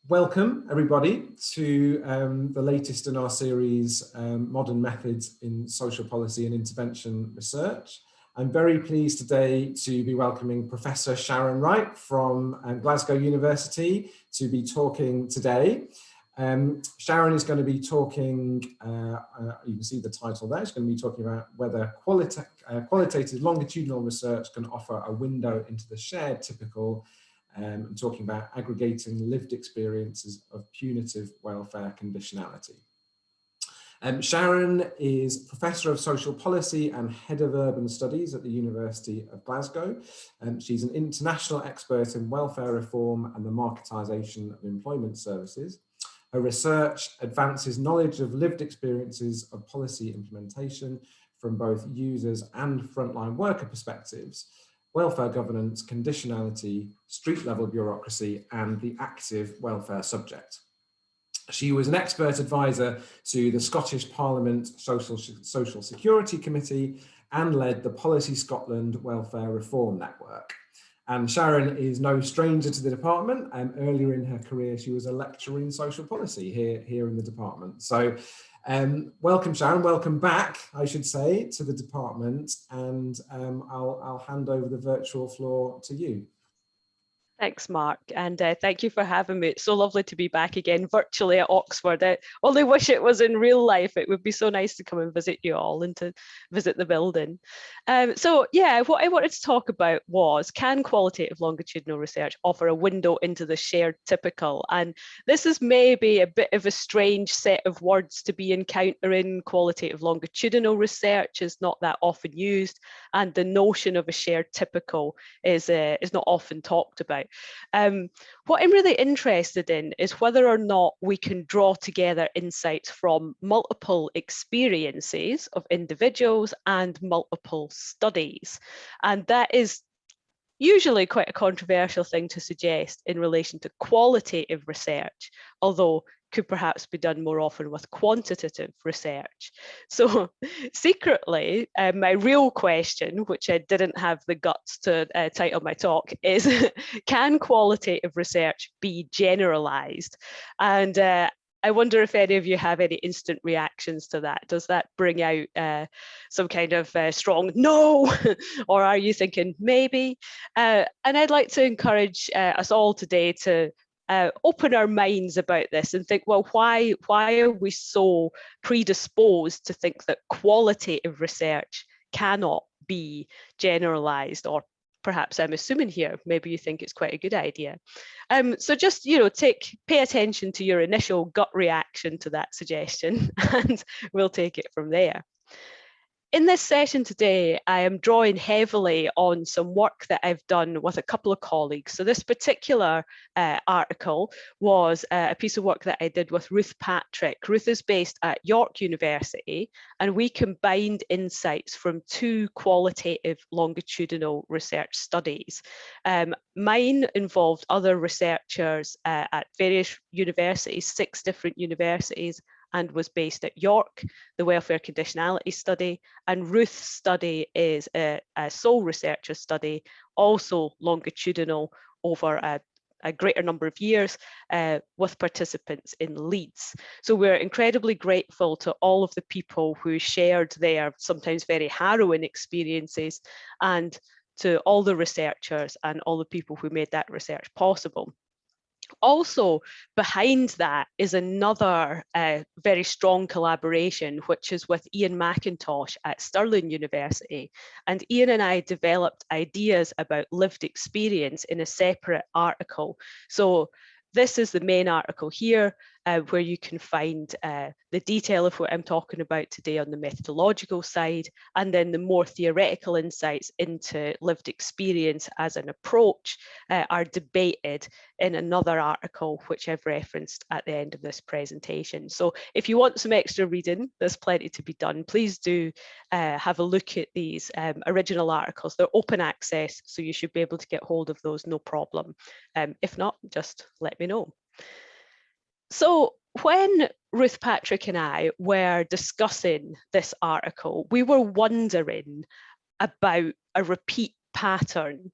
Welcome everybody to the latest in our series, Modern Methods in Social Policy and Intervention Research. I'm very pleased today to be welcoming Professor Sharon Wright from Glasgow University to be talking today. Sharon is going to be talking, you can see the title there, she's going to be talking about whether qualitative longitudinal research can offer a window into the shared typical, and talking about aggregating lived experiences of punitive welfare conditionality. Sharon is Professor of Social Policy and Head of Urban Studies at the University of Glasgow. She's an international expert in welfare reform and the marketisation of employment services. Her research advances knowledge of lived experiences of policy implementation from both users and frontline worker perspectives, welfare governance, conditionality, street-level bureaucracy, and the active welfare subject. She was an expert advisor to the Scottish Parliament Social Security Committee and led the Policy Scotland Welfare Reform Network. And Sharon is no stranger to the department, and earlier in her career she was a lecturer in social policy here in the department. So welcome Sharon, welcome back I should say to the department, and I'll hand over the virtual floor to you. Thanks, Mark, and thank you for having me. It's so lovely to be back again virtually at Oxford. I only wish it was in real life. It would be so nice to come and visit you all and to visit the building. So yeah, what I wanted to talk about was, can qualitative longitudinal research offer a window into the shared typical? And this is maybe a bit of a strange set of words to be encountering. Qualitative longitudinal research is not that often used, and the notion of a shared typical is not often talked about. What I'm really interested in is whether or not we can draw together insights from multiple experiences of individuals and multiple studies. And that is usually quite a controversial thing to suggest in relation to qualitative research, although could perhaps be done more often with quantitative research. So secretly, my real question, which I didn't have the guts to title my talk, is can qualitative research be generalized? And I wonder if any of you have any instant reactions to that. Does that bring out some kind of strong no, or are you thinking maybe? And I'd like to encourage us all today to open our minds about this and think, well, why are we so predisposed to think that qualitative research cannot be generalized? Or perhaps I'm assuming here, maybe you think it's quite a good idea. So just, pay attention to your initial gut reaction to that suggestion, and we'll take it from there. In this session today, I am drawing heavily on some work that I've done with a couple of colleagues. So this particular article was a piece of work that I did with Ruth Patricks. Ruth is based at York University, and we combined insights from two qualitative longitudinal research studies. Mine involved other researchers at various universities, 6 different universities, and was based at York, the Welfare Conditionality Study, and Ruth's study is a sole researcher study, also longitudinal over a greater number of years with participants in Leeds. So we're incredibly grateful to all of the people who shared their sometimes very harrowing experiences, and to all the researchers and all the people who made that research possible. Also behind that is another very strong collaboration, which is with Ian McIntosh at Stirling University. And Ian and I developed ideas about lived experience in a separate article. So this is the main article here, where you can find the detail of what I'm talking about today on the methodological side, and then the more theoretical insights into lived experience as an approach are debated in another article, which I've referenced at the end of this presentation. So if you want some extra reading, there's plenty to be done. Please do have a look at these original articles. They're open access, so you should be able to get hold of those, no problem. If not, just let me know. So when Ruth Patricks and I were discussing this article, we were wondering about a repeat pattern.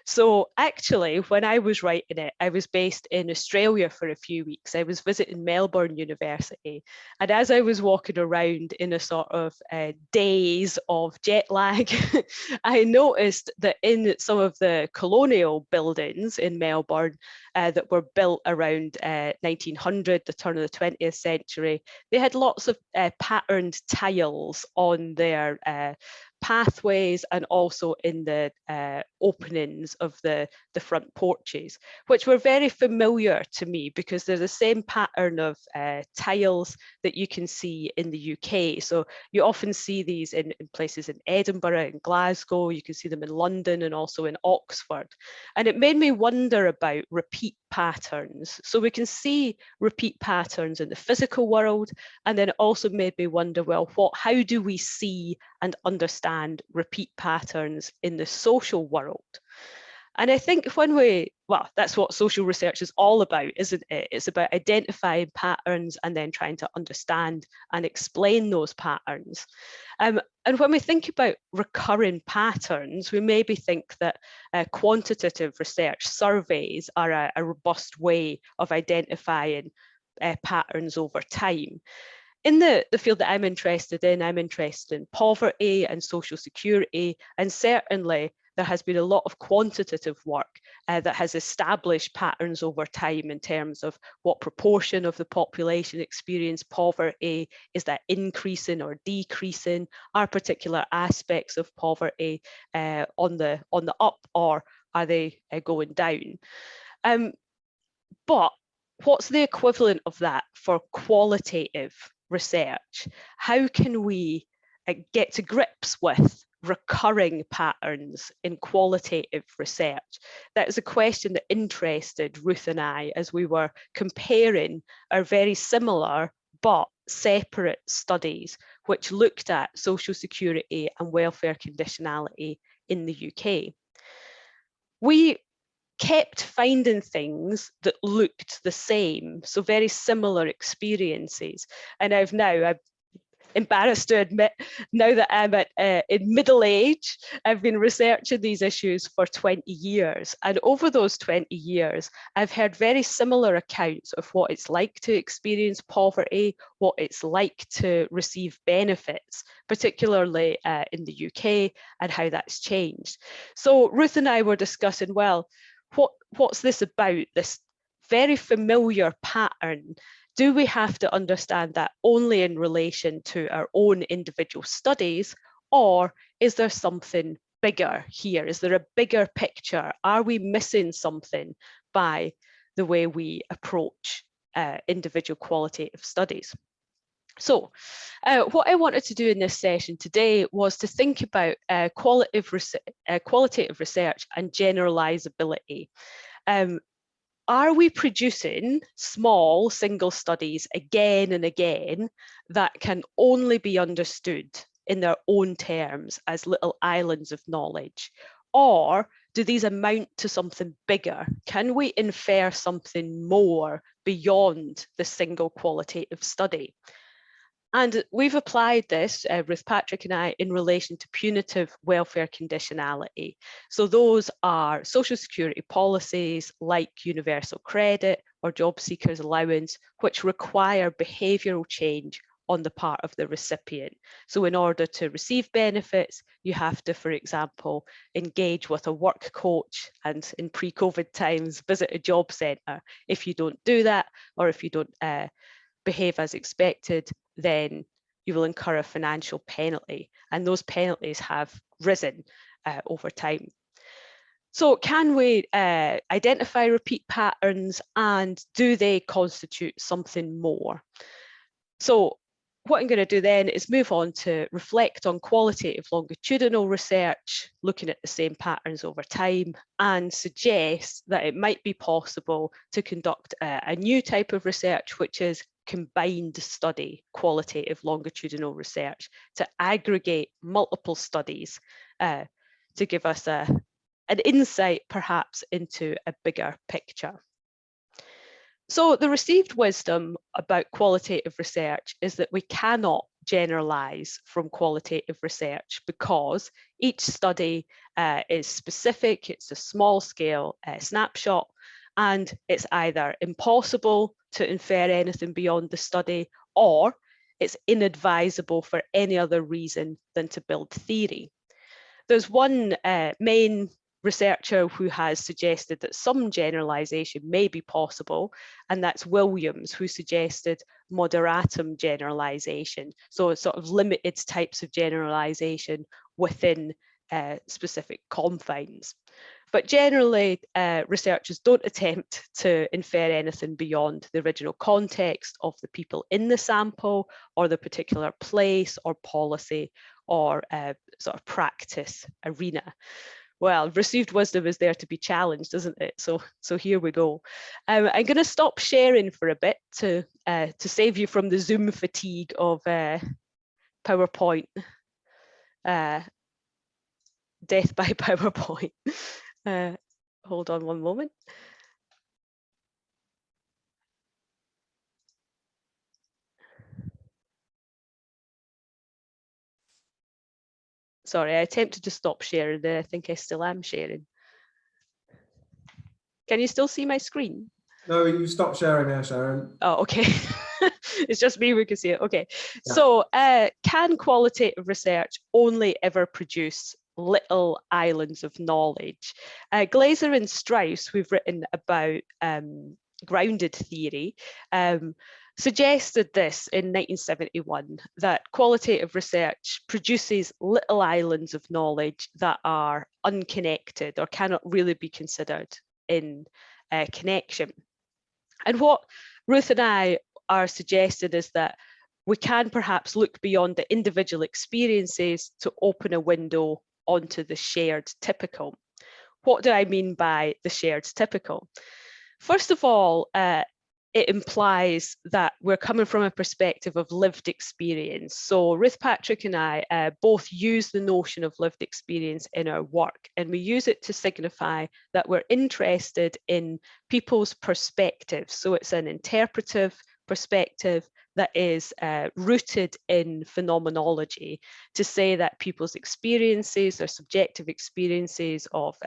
So actually, when I was writing it, I was based in Australia for a few weeks. I was visiting Melbourne University. And as I was walking around in a sort of daze of jet lag, I noticed that in some of the colonial buildings in Melbourne that were built around 1900, the turn of the 20th century, they had lots of patterned tiles on their pathways and also in the openings of the front porches, which were very familiar to me because they're the same pattern of tiles that you can see in the UK. So you often see these in places in Edinburgh and Glasgow, you can see them in London and also in Oxford. And it made me wonder about repeat patterns. So we can see repeat patterns in the physical world, and then it also made me wonder, well, how do we see and understand repeat patterns in the social world? And I think that's what social research is all about, isn't it? It's about identifying patterns and then trying to understand and explain those patterns. And when we think about recurring patterns, we maybe think that quantitative research surveys are a robust way of identifying patterns over time. In the field that I'm interested in poverty and social security, and certainly there has been a lot of quantitative work that has established patterns over time in terms of what proportion of the population experience poverty, is that increasing or decreasing, are particular aspects of poverty on the up, or are they going down? But what's the equivalent of that for qualitative research? How can we get to grips with recurring patterns in qualitative research? That is a question that interested Ruth and I as we were comparing our very similar but separate studies which looked at social security and welfare conditionality in the UK. We kept finding things that looked the same, so very similar experiences. And I'm embarrassed to admit, now that I'm in middle age, I've been researching these issues for 20 years. And over those 20 years, I've heard very similar accounts of what it's like to experience poverty, what it's like to receive benefits, particularly in the UK, and how that's changed. So Ruth and I were discussing, well, what's this about, this very familiar pattern? Do we have to understand that only in relation to our own individual studies, or is there something bigger here? Is there a bigger picture? Are we missing something by the way we approach individual qualitative studies? So what I wanted to do in this session today was to think about qualitative research and generalizability. Are we producing small single studies again and again that can only be understood in their own terms as little islands of knowledge? Or do these amount to something bigger? Can we infer something more beyond the single qualitative study? And we've applied this, Ruth Patricks and I, in relation to punitive welfare conditionality. So those are social security policies like universal credit or job seekers allowance, which require behavioural change on the part of the recipient. So in order to receive benefits, you have to, for example, engage with a work coach, and in pre-COVID times, visit a job centre. If you don't do that, or if you don't behave as expected, then you will incur a financial penalty, and those penalties have risen over time. So can we identify repeat patterns, and do they constitute something more? So what I'm going to do then is move on to reflect on qualitative longitudinal research, looking at the same patterns over time, and suggest that it might be possible to conduct a new type of research, which is combined study qualitative longitudinal research, to aggregate multiple studies to give us an insight perhaps into a bigger picture. So the received wisdom about qualitative research is that we cannot generalize from qualitative research because each study is specific, it's a small scale snapshot, and it's either impossible to infer anything beyond the study, or it's inadvisable for any other reason than to build theory. There's one main researcher who has suggested that some generalization may be possible, and that's Williams, who suggested moderatum generalization, so sort of limited types of generalization within specific confines. But generally, researchers don't attempt to infer anything beyond the original context of the people in the sample, or the particular place or policy or sort of practice arena. Well, received wisdom is there to be challenged, isn't it? So here we go. I'm going to stop sharing for a bit to save you from the Zoom fatigue of PowerPoint, death by PowerPoint. Hold on one moment. Sorry, I attempted to stop sharing, and I think I still am sharing. Can you still see my screen? No, you stopped sharing there, Sharon. Oh, okay. It's just me who can see it. Okay. Yeah. So can qualitative research only ever produce little islands of knowledge? Glaser and Strauss, who've written about grounded theory, suggested this in 1971, that qualitative research produces little islands of knowledge that are unconnected or cannot really be considered in connection. And what Ruth and I are suggesting is that we can perhaps look beyond the individual experiences to open a window onto the shared typical. What do I mean by the shared typical? First of all, it implies that we're coming from a perspective of lived experience. So Ruth Patricks and I both use the notion of lived experience in our work, and we use it to signify that we're interested in people's perspectives. So it's an interpretive perspective that is rooted in phenomenology, to say that people's experiences, their subjective experiences of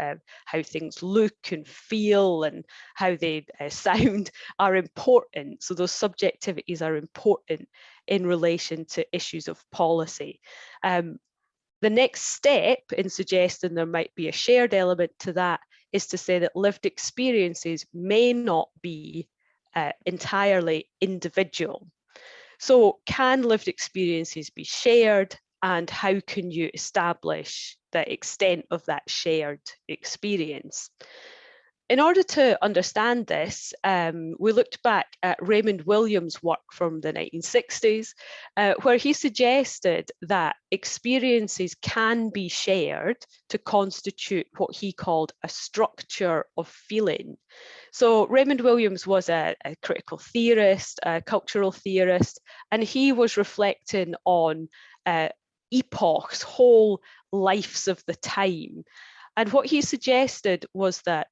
how things look and feel and how they sound are important. So those subjectivities are important in relation to issues of policy. The next step in suggesting there might be a shared element to that is to say that lived experiences may not be entirely individual. So can lived experiences be shared, and how can you establish the extent of that shared experience? In order to understand this, we looked back at Raymond Williams' work from the 1960s, where he suggested that experiences can be shared to constitute what he called a structure of feeling. So Raymond Williams was a critical theorist, a cultural theorist, and he was reflecting on epochs, whole lives of the time. And what he suggested was that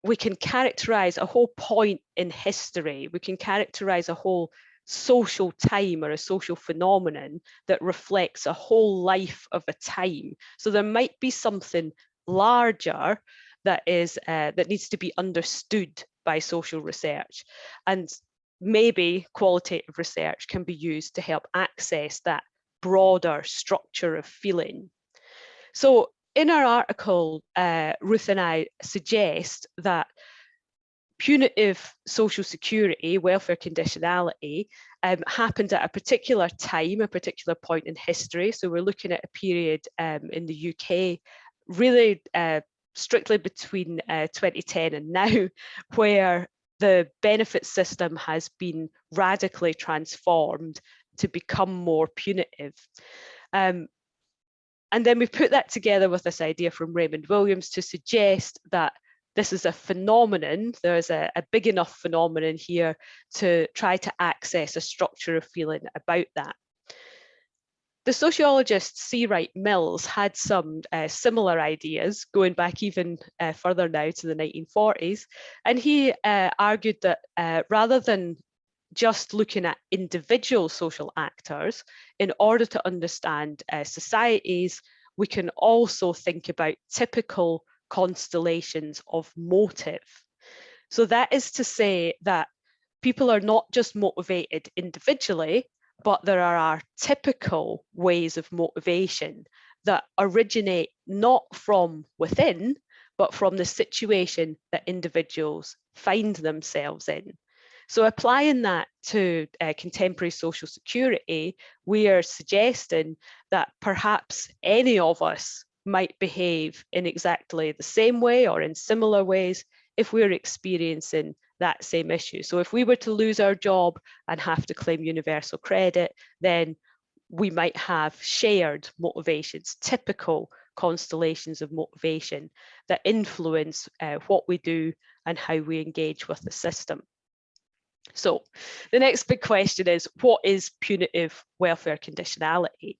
we can characterize a whole point in history, we can characterize a whole social time or a social phenomenon that reflects a whole life of a time. So there might be something larger that needs to be understood by social research, and maybe qualitative research can be used to help access that broader structure of feeling. So in our article, Ruth and I suggest that punitive social security, welfare conditionality, happened at a particular time, a particular point in history. So we're looking at a period in the UK, really strictly between 2010 and now, where the benefit system has been radically transformed to become more punitive. And then we put that together with this idea from Raymond Williams to suggest that this is a phenomenon, there's a big enough phenomenon here to try to access a structure of feeling about that. The sociologist C. Wright Mills had some similar ideas, going back even further now to the 1940s, and he argued that rather than just looking at individual social actors, in order to understand societies, we can also think about typical constellations of motive. So that is to say that people are not just motivated individually, but there are typical ways of motivation that originate not from within, but from the situation that individuals find themselves in. So applying that to contemporary social security, we are suggesting that perhaps any of us might behave in exactly the same way or in similar ways if we're experiencing that same issue. So if we were to lose our job and have to claim universal credit, then we might have shared motivations, typical constellations of motivation that influence what we do and how we engage with the system. So the next big question is, what is punitive welfare conditionality?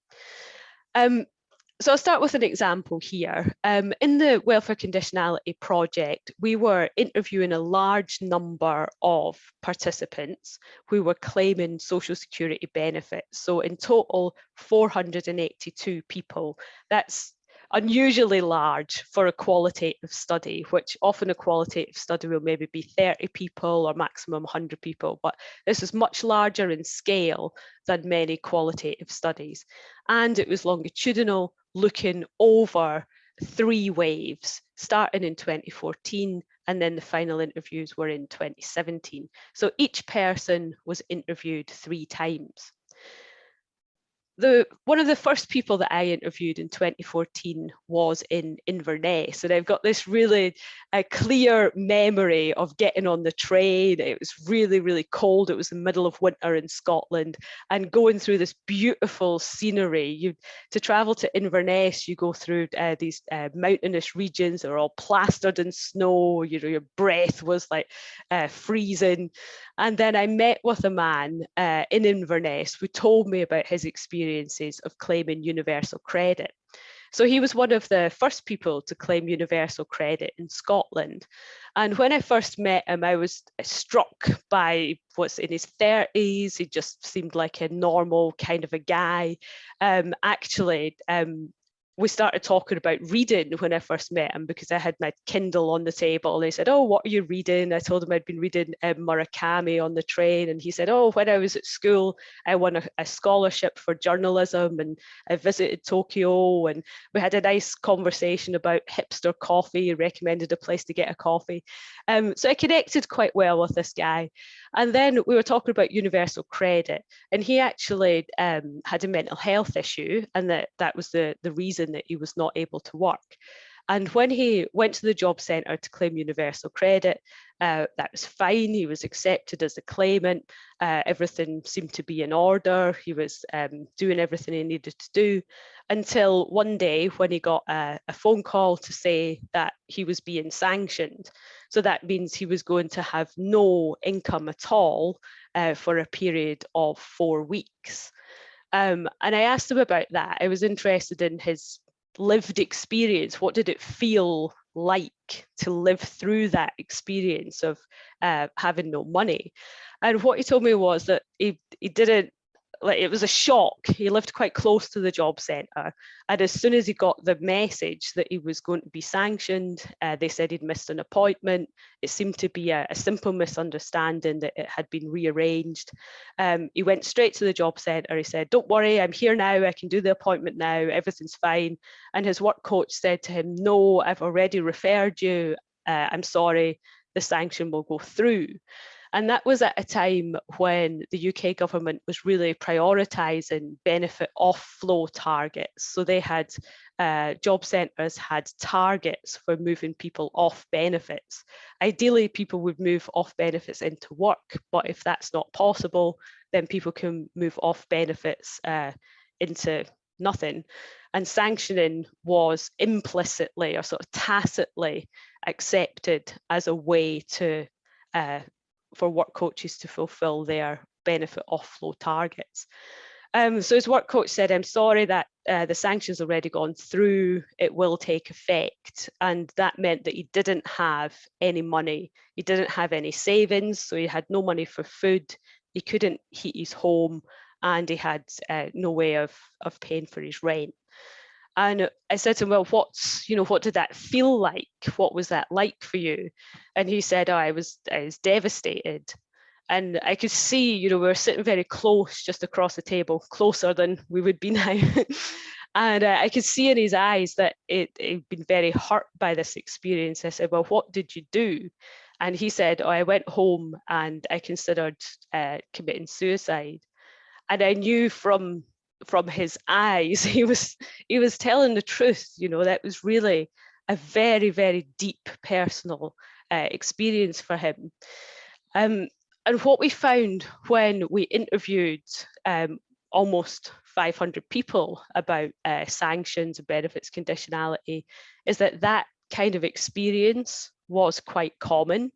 So I'll start with an example here. In the welfare conditionality project, we were interviewing a large number of participants who were claiming social security benefits. So in total, 482 people. That's unusually large for a qualitative study, which often a qualitative study will maybe be 30 people or maximum 100 people, but this is much larger in scale than many qualitative studies. And it was longitudinal, looking over 3 waves, starting in 2014, and then the final interviews were in 2017. So each person was interviewed 3 times. One of the first people that I interviewed in 2014 was in Inverness, and I've got this really clear memory of getting on the train. It was really, really cold. It was the middle of winter in Scotland, and going through this beautiful scenery. To travel to Inverness, you go through these mountainous regions that are all plastered in snow. You know, your breath was like freezing. And then I met with a man in Inverness who told me about his experiences of claiming universal credit. So he was one of the first people to claim universal credit in Scotland. And when I first met him, I was struck by what's in his 30s. He just seemed like a normal kind of a guy. We started talking about reading when I first met him, because I had my Kindle on the table, and he said, "Oh, what are you reading?" I told him I'd been reading Murakami on the train, and he said, "Oh, when I was at school, I won a scholarship for journalism, and I visited Tokyo, and we had a nice conversation about hipster coffee. He recommended a place to get a coffee." So I connected quite well with this guy. And then we were talking about universal credit, and he actually had a mental health issue, and that was the reason that he was not able to work. And when he went to the job centre to claim universal credit, that was fine. He was accepted as a claimant. Everything seemed to be in order. He was doing everything he needed to do, until one day when he got a phone call to say that he was being sanctioned. So that means he was going to have no income at all for a period of 4 weeks. And I asked him about that. I was interested in his lived experience. What did it feel like to live through that experience of having no money? And what he told me was that he didn't, like, it was a shock. He lived quite close to the job centre, and as soon as he got the message that he was going to be sanctioned, they said he'd missed an appointment. It seemed to be a simple misunderstanding, that it had been rearranged. He went straight to the job centre. He said, "Don't worry, I'm here now. I can do the appointment now. Everything's fine." And his work coach said to him, "No, I've already referred you. I'm sorry, the sanction will go through." And that was at a time when the UK government was really prioritising benefit off-flow targets. So they had, job centres had targets for moving people off benefits. Ideally, people would move off benefits into work, but if that's not possible, then people can move off benefits into nothing. And sanctioning was implicitly or sort of tacitly accepted as a way to for work coaches to fulfill their benefit off-flow targets. So his work coach said, "I'm sorry that the sanction's already gone through, it will take effect." And that meant that he didn't have any money. He didn't have any savings, so he had no money for food, he couldn't heat his home, and he had no way of paying for his rent. And I said to him, well, what did that feel like? What was that like for you? And he said, oh, I was devastated. And I could see, we were sitting very close, just across the table, closer than we would be now. And I could see in his eyes that he'd been very hurt by this experience. I said, well, what did you do? And he said, oh, I went home and I considered committing suicide. And I knew from his eyes, he was telling the truth. That was really a very, very deep personal experience for him. And what we found when we interviewed almost 500 people about sanctions and benefits conditionality is that kind of experience was quite common.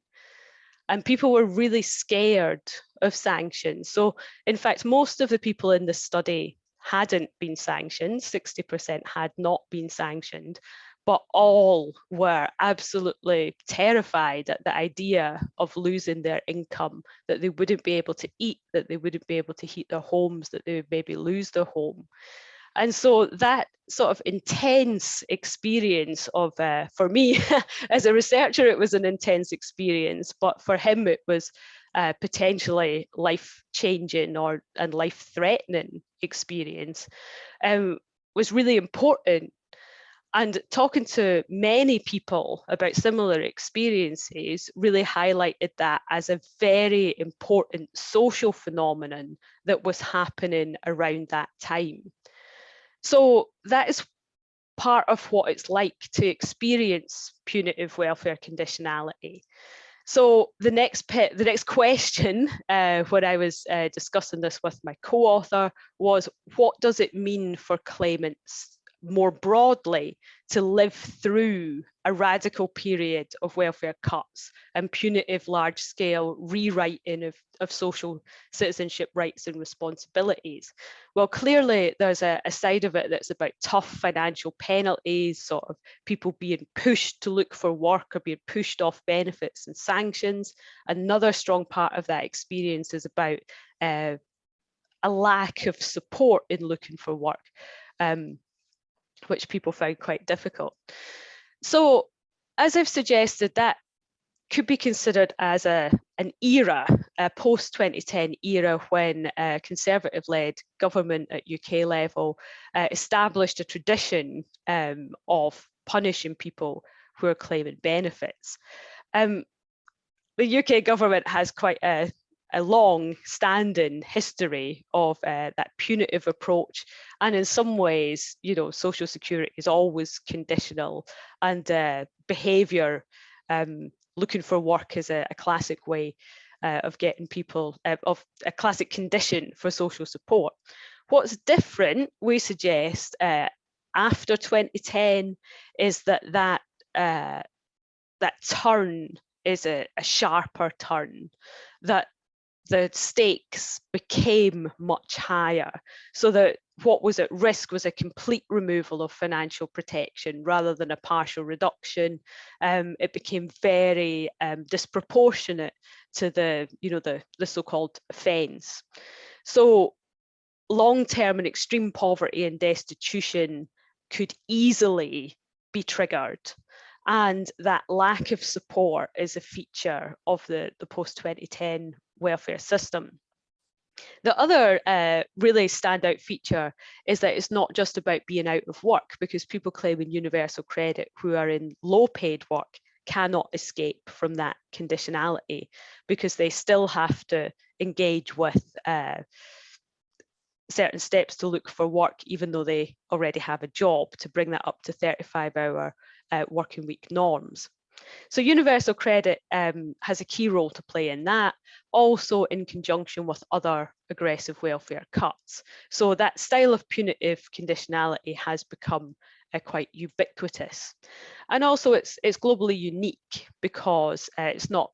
And people were really scared of sanctions. So in fact, most of the people in the study hadn't been sanctioned, 60% had not been sanctioned, but all were absolutely terrified at the idea of losing their income, that they wouldn't be able to eat, that they wouldn't be able to heat their homes, that they would maybe lose their home. And so that sort of intense experience of, for me, as a researcher, it was an intense experience, but for him, it was potentially life-changing and life-threatening experience, was really important. And talking to many people about similar experiences really highlighted that as a very important social phenomenon that was happening around that time. So that is part of what it's like to experience punitive welfare conditionality. So the next question, when I was discussing this with my co-author, was what does it mean for claimants more broadly to live through a radical period of welfare cuts and punitive large-scale rewriting of social citizenship rights and responsibilities? Well, clearly there's a side of it that's about tough financial penalties, sort of people being pushed to look for work or being pushed off benefits and sanctions. Another strong part of that experience is about a lack of support in looking for work, which people found quite difficult. So, as I've suggested, that could be considered as an era, a post-2010 era, when a Conservative-led government at UK level established a tradition of punishing people who are claiming benefits. The UK government has quite a long-standing history of that punitive approach, and in some ways, social security is always conditional, and behaviour, looking for work is a classic way of getting people, of a classic condition for social support. What's different, we suggest, after 2010 is that turn is a sharper turn, that the stakes became much higher, so that what was at risk was a complete removal of financial protection rather than a partial reduction. It became very disproportionate to the so-called offence. So long-term and extreme poverty and destitution could easily be triggered, and that lack of support is a feature of the post-2010 welfare system. The other really standout feature is that it's not just about being out of work, because people claiming universal credit who are in low-paid work cannot escape from that conditionality, because they still have to engage with certain steps to look for work, even though they already have a job, to bring that up to 35-hour working week norms. So universal credit has a key role to play in that, also in conjunction with other aggressive welfare cuts. So that style of punitive conditionality has become quite ubiquitous. And also it's globally unique, because it's not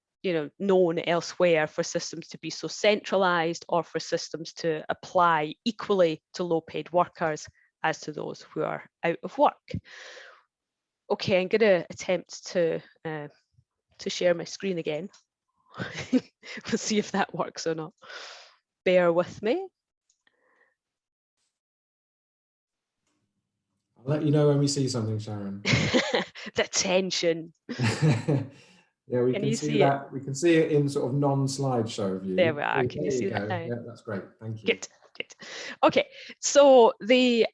known elsewhere for systems to be so centralised, or for systems to apply equally to low-paid workers as to those who are out of work. Okay, I'm going to attempt to share my screen again. We'll see if that works or not. bear with me. I'll let you know when we see something, Sharon. The tension. Yeah, we Can can you see see it? that. We can see it in sort of non-slideshow view. There we are. Oh, Can you there see you that go. now? Yeah, that's great. Thank you. Good. Good. Okay, so the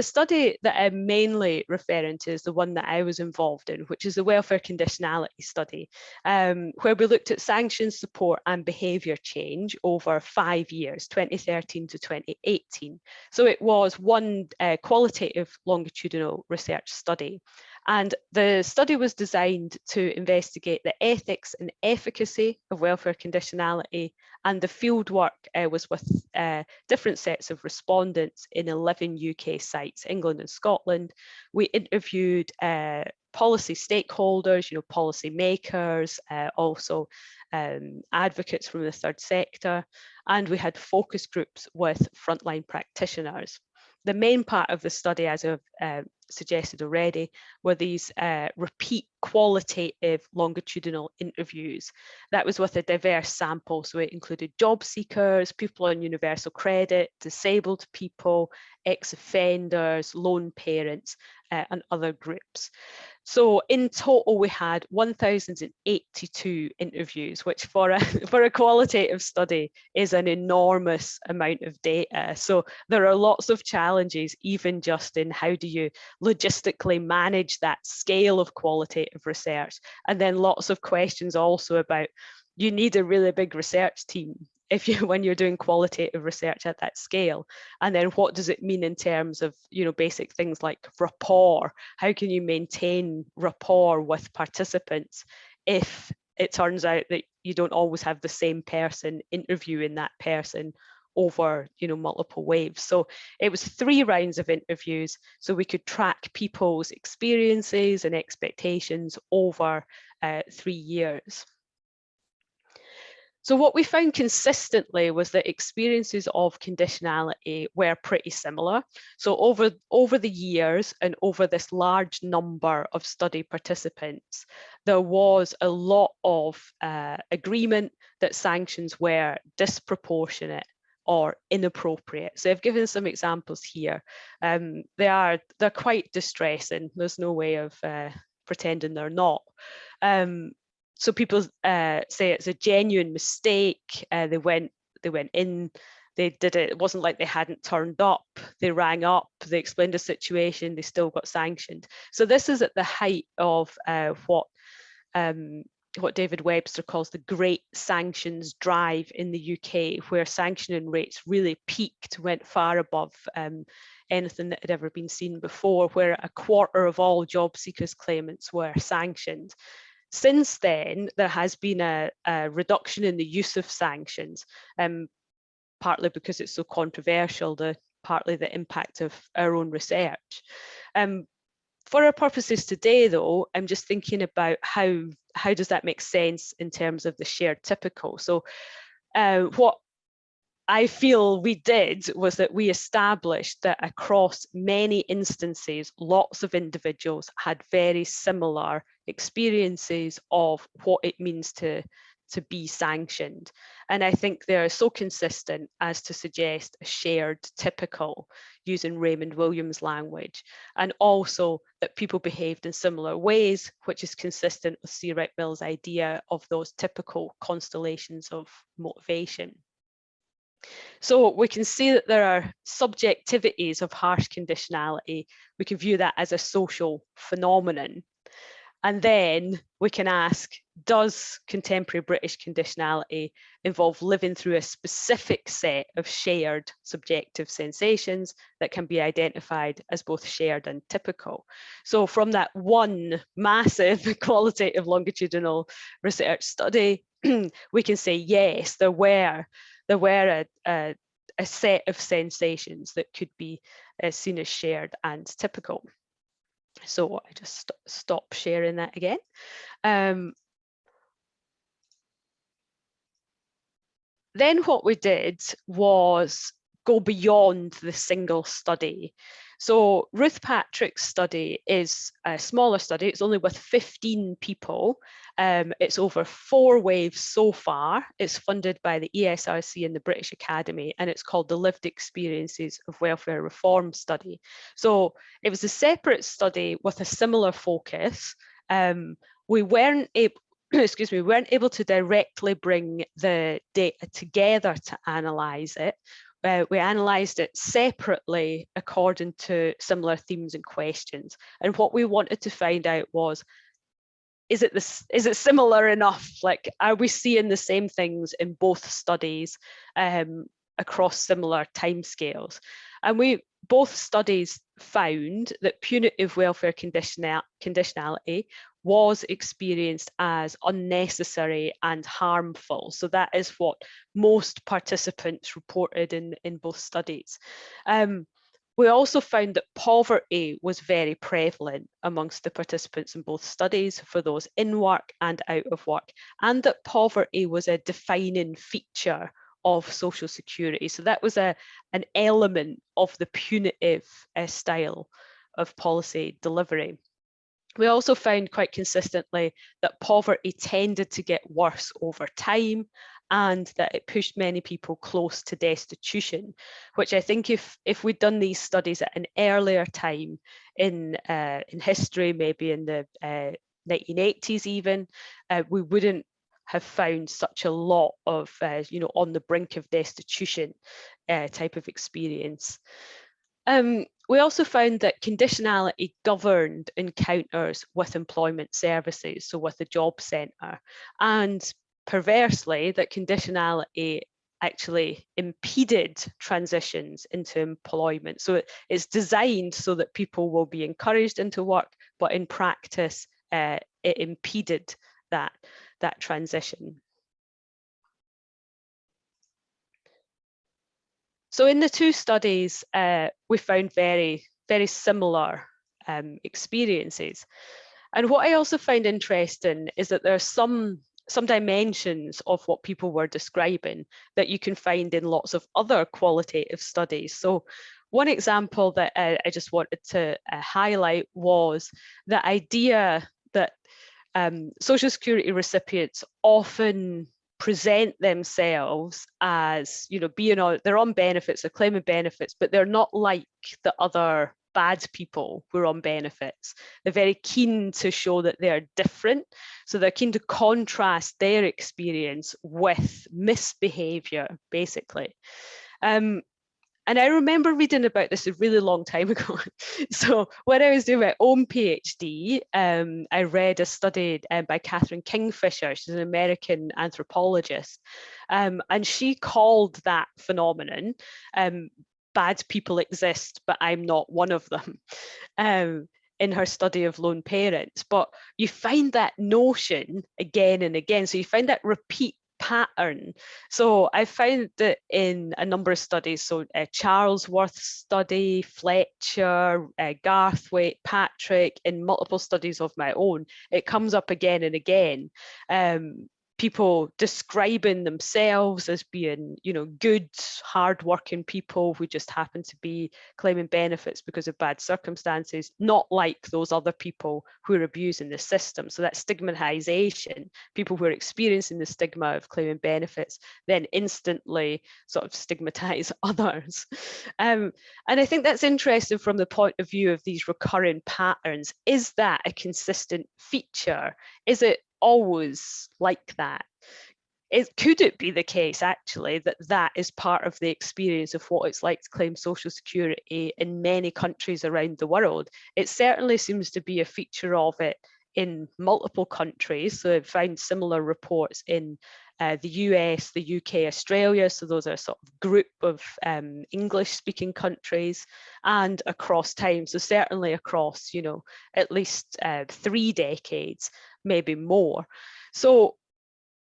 study that I'm mainly referring to is the one that I was involved in, which is the Welfare Conditionality Study, where we looked at sanctions, support and behaviour change over 5 years, 2013 to 2018. So it was one qualitative longitudinal research study. And the study was designed to investigate the ethics and efficacy of welfare conditionality, and the fieldwork was with different sets of respondents in 11 UK sites, England and Scotland. We interviewed policy stakeholders, policy makers, also advocates from the third sector, and we had focus groups with frontline practitioners. The main part of the study, as I've suggested already, were these repeat qualitative longitudinal interviews. That was with a diverse sample, so it included job seekers, people on universal credit, disabled people, ex-offenders, lone parents, and other groups. So in total, we had 1,082 interviews, which for a qualitative study is an enormous amount of data. So there are lots of challenges, even just in how do you logistically manage that scale of qualitative research, and then lots of questions also about, you need a really big research team when you're doing qualitative research at that scale. And then what does it mean in terms of basic things like rapport? How can you maintain rapport with participants if it turns out that you don't always have the same person interviewing that person over multiple waves? So it was 3 rounds of interviews, so we could track people's experiences and expectations over 3 years. So what we found consistently was that experiences of conditionality were pretty similar. So over the years and over this large number of study participants, there was a lot of agreement that sanctions were disproportionate or inappropriate. So I've given some examples here. They're quite distressing. There's no way of pretending they're not. So people say it's a genuine mistake. They went in, they did it. It wasn't like they hadn't turned up. They rang up, they explained the situation, they still got sanctioned. So this is at the height of what David Webster calls the Great Sanctions Drive in the UK, where sanctioning rates really peaked, went far above anything that had ever been seen before, where 1/4 of all job seekers claimants were sanctioned. Since then, there has been a reduction in the use of sanctions, partly because it's so controversial, partly the impact of our own research. For our purposes today, though, I'm just thinking about how does that make sense in terms of the shared typical. So what I feel we did was that we established that across many instances, lots of individuals had very similar experiences of what it means to be sanctioned. And I think they're so consistent as to suggest a shared typical, using Raymond Williams' language, and also that people behaved in similar ways, which is consistent with C. Wright Mill's idea of those typical constellations of motivation. So we can see that there are subjectivities of harsh conditionality. We can view that as a social phenomenon. And then we can ask, does contemporary British conditionality involve living through a specific set of shared subjective sensations that can be identified as both shared and typical? So from that one massive qualitative longitudinal research study, we can say, yes, there were a set of sensations that could be seen as shared and typical. So I just stop sharing that again. Then what we did was go beyond the single study. So Ruth Patricks' study is a smaller study. It's only with 15 people. It's over 4 waves so far. It's funded by the ESRC and the British Academy, and it's called the Lived Experiences of Welfare Reform Study. So it was a separate study with a similar focus. We weren't able excuse me, we weren't able to directly bring the data together to analyse it. We analysed it separately according to similar themes and questions. And what we wanted to find out was, is it similar enough? Like, are we seeing the same things in both studies across similar timescales? And both studies found that punitive welfare conditionality was experienced as unnecessary and harmful. So that is what most participants reported in both studies. We also found that poverty was very prevalent amongst the participants in both studies for those in work and out of work, and that poverty was a defining feature of social security. So that was an element of the punitive style of policy delivery. We also found quite consistently that poverty tended to get worse over time, and that it pushed many people close to destitution, which I think if we'd done these studies at an earlier time in history, maybe in the 1980s even, we wouldn't have found such a lot of, on the brink of destitution type of experience. We also found that conditionality governed encounters with employment services, so with the job centre, and perversely that conditionality actually impeded transitions into employment. So it's designed so that people will be encouraged into work, but in practice it impeded that transition. So in the 2 studies, we found very, very similar experiences. And what I also find interesting is that there are some dimensions of what people were describing that you can find in lots of other qualitative studies. So one example that I just wanted to highlight was the idea that Social Security recipients often present themselves as, they're on benefits, they're claiming benefits, but they're not like the other bad people who are on benefits. They're very keen to show that they're different. So they're keen to contrast their experience with misbehavior, basically. And I remember reading about this a really long time ago. So when I was doing my own PhD, I read a study by Catherine Kingfisher. She's an American anthropologist. And she called that phenomenon, bad people exist, but I'm not one of them, in her study of lone parents. But you find that notion again and again. So you find that repeat pattern. So I found that in a number of studies, so Charlesworth's study, Fletcher, Garthwaite, Patrick, in multiple studies of my own, it comes up again and again. People describing themselves as being, good, hard-working people who just happen to be claiming benefits because of bad circumstances, not like those other people who are abusing the system. So that stigmatization, people who are experiencing the stigma of claiming benefits, then instantly sort of stigmatize others. And I think that's interesting from the point of view of these recurring patterns. Is that a consistent feature? Is it always like that? Could it be the case actually that is part of the experience of what it's like to claim social security in many countries around the world? It certainly seems to be a feature of it in multiple countries. So I've found similar reports in the US, the UK, Australia. So those are a sort of group of English speaking countries, and across time. So certainly across, at least 3 decades, maybe more. So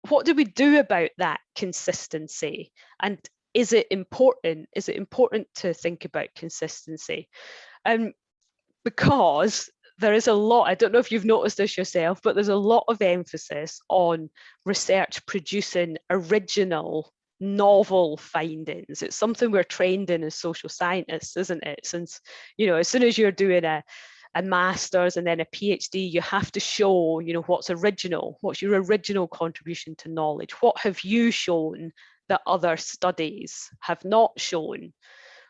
what do we do about that consistency? And is it important? Is it important to think about consistency? Because there is a lot, I don't know if you've noticed this yourself, but there's a lot of emphasis on research producing original novel findings. It's something we're trained in as social scientists, isn't it? Since, you know, as soon as you're doing a master's and then a PhD, you have to show, you know, what's original, what's your original contribution to knowledge, what have you shown that other studies have not shown.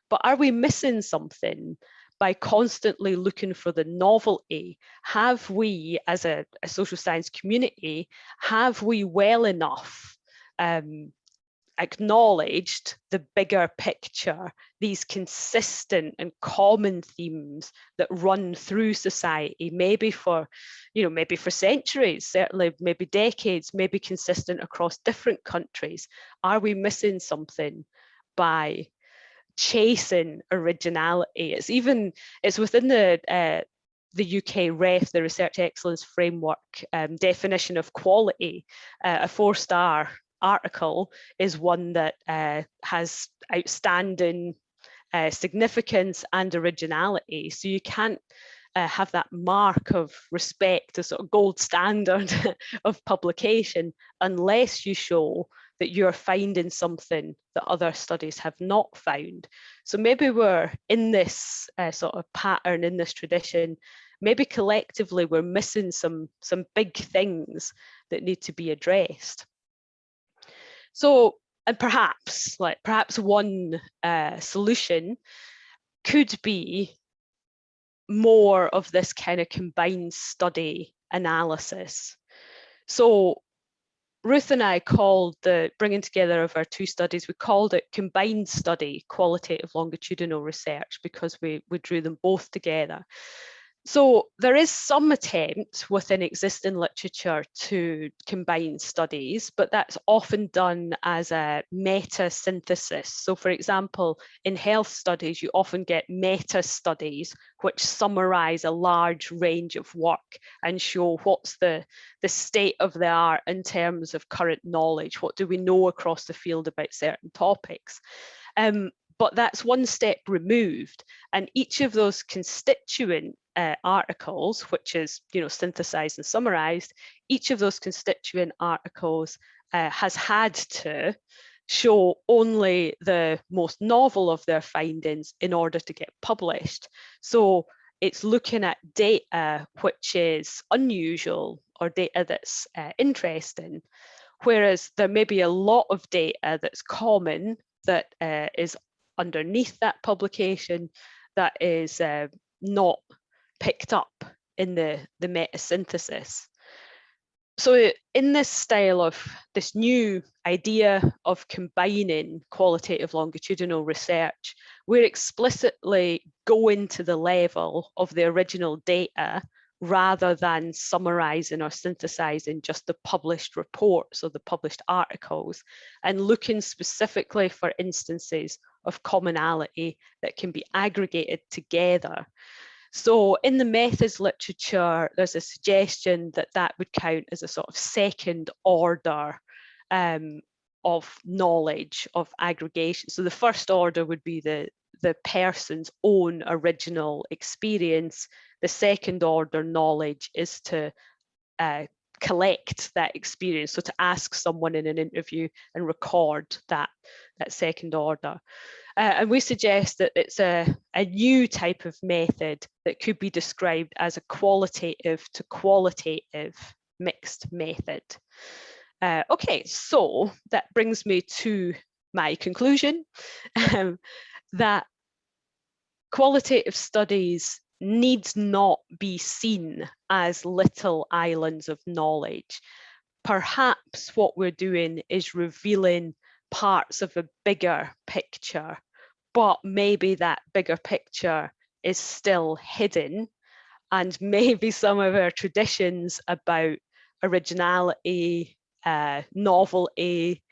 But are we missing something by constantly looking for the novelty? Have we, as a social science community, have we well enough acknowledged the bigger picture, these consistent and common themes that run through society, maybe for, you know, maybe for centuries, certainly maybe decades, maybe consistent across different countries? Are we missing something by chasing originality? It's within the UK REF, the Research Excellence Framework, definition of quality. A 4-star article is one that has outstanding significance and originality. So you can't have that mark of respect, a sort of gold standard of publication, unless you show that you're finding something that other studies have not found. So maybe we're in this sort of pattern, in this tradition. Maybe collectively we're missing some big things that need to be addressed. So, and perhaps one solution could be more of this kind of combined study analysis. So Ruth and I called the bringing together of our 2 studies, we called it combined study, qualitative longitudinal research, because we drew them both together. So there is some attempt within existing literature to combine studies, but that's often done as a meta-synthesis. So for example, in health studies, you often get meta-studies which summarize a large range of work and show what's the state of the art in terms of current knowledge. What do we know across the field about certain topics? But that's one step removed, and each of those constituent articles, which is, you know, synthesized and summarized, each of those constituent articles has had to show only the most novel of their findings in order to get published. So it's looking at data which is unusual or data that's interesting, whereas there may be a lot of data that's common that is underneath that publication that is not picked up in the meta-synthesis. So in this style of this new idea of combining qualitative longitudinal research, we're explicitly going to the level of the original data rather than summarizing or synthesizing just the published reports or the published articles, and looking specifically for instances of commonality that can be aggregated together. So in the methods literature, there's a suggestion that that would count as a sort of second order of knowledge, of aggregation. So the first order would be the person's own original experience. The second order knowledge is to collect that experience, so to ask someone in an interview and record that second order. And we suggest that it's a new type of method that could be described as a qualitative to qualitative mixed method. Okay, so that brings me to my conclusion, that qualitative studies needs not be seen as little islands of knowledge. Perhaps what we're doing is revealing parts of a bigger picture, but maybe that bigger picture is still hidden, and maybe some of our traditions about originality, novelty,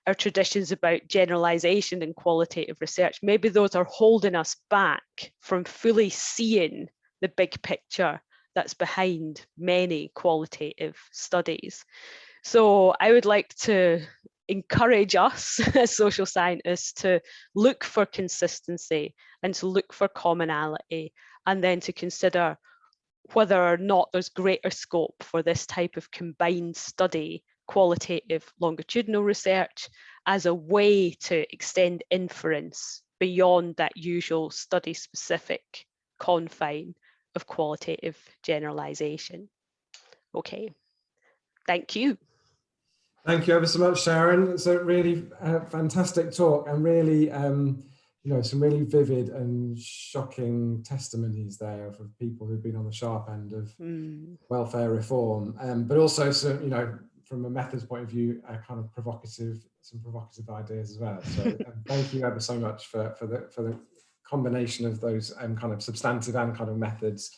our traditions about generalization in qualitative research, maybe those are holding us back from fully seeing the big picture that's behind many qualitative studies. So I would like to encourage us as social scientists to look for consistency and to look for commonality, and then to consider whether or not there's greater scope for this type of combined study, qualitative longitudinal research as a way to extend inference beyond that usual study-specific confine of qualitative generalization. Okay, thank you. Thank you ever so much, Sharon. It's a really fantastic talk, and really, you know, some really vivid and shocking testimonies there of people who've been on the sharp end of welfare reform, but also some, you know, from a methods point of view, kind of some provocative ideas as well. So thank you ever so much for the combination of those kind of substantive and kind of methods.